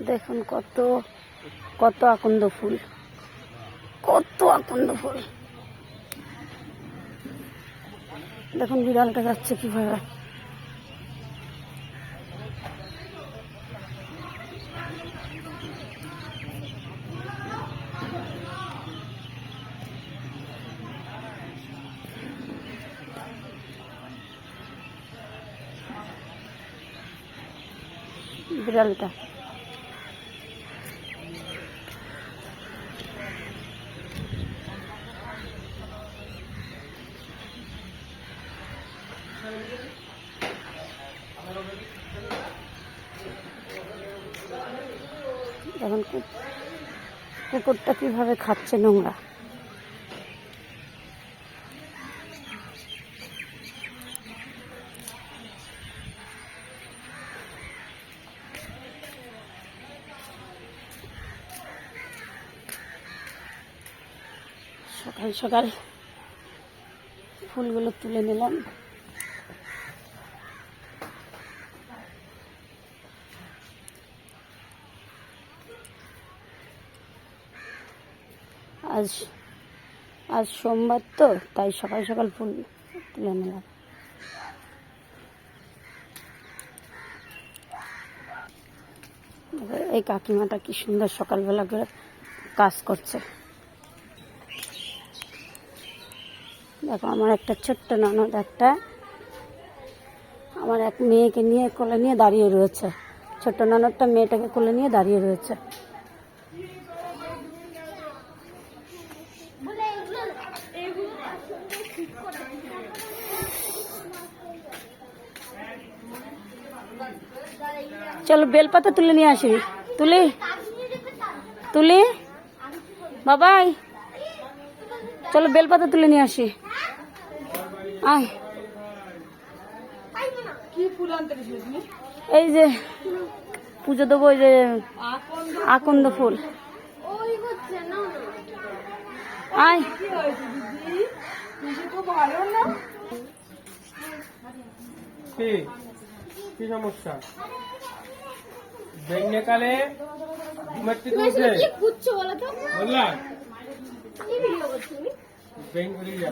দেখুন কত কত আকন্দ ফুল, কত আকন্দ ফুল। দেখুন বিড়ালটা যাচ্ছে কিভাবে। বিড়ালটা দেখুন কুকুরটা কিভাবে খাচ্ছে নোংরা। সকাল সকাল ফুলগুলো তুলে নিলাম। আজ সোমবার তো, তাই সকাল সকাল ফুল তুলে নিলাম। এই কাকিমাটা কি সুন্দর সকালবেলা করে কাজ করছে। দেখো আমার একটা ছোট্ট ননদ আমার এক মেয়েকে নিয়ে কোলে নিয়ে দাঁড়িয়ে রয়েছে। ছোট্ট ননদটা মেয়েটাকে কোলে নিয়ে দাঁড়িয়ে রয়েছে। চলো বেলপাতা তুলে নিয়ে আসি। তুলি বাবাই, চলো বেলপাতা তুলে নিয়ে আসি। আয়, এই যে পুজো দেবো, ওই যে আকন্দ ফুল। আয়, কি সমস্যা? বেঙ্গে কালে ঘুমের থেকে উঠে বললাম বেঙ্গ করে যা।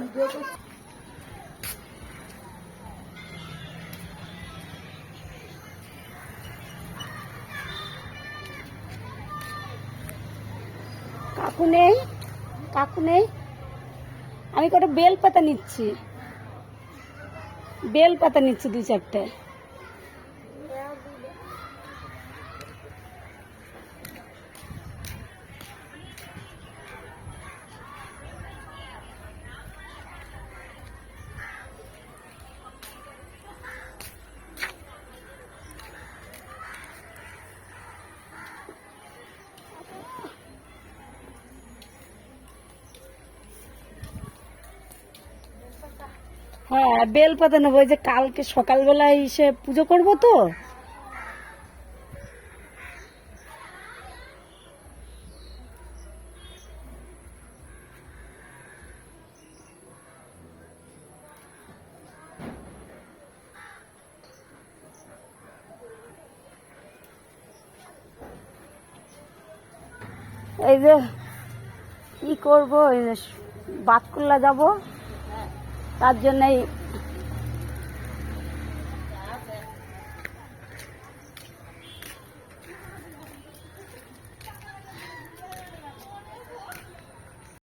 কাকু নেই, আমি কটা বেলপাতা নিচ্ছি, দুই চারটে। হ্যাঁ বেলপাতা নেবো, ওই যে কালকে সকালবেলায় এসে পুজো করবো তো। এই যে কি করবো, এই যে বাতকুল্লা যাবো, তার জন্যই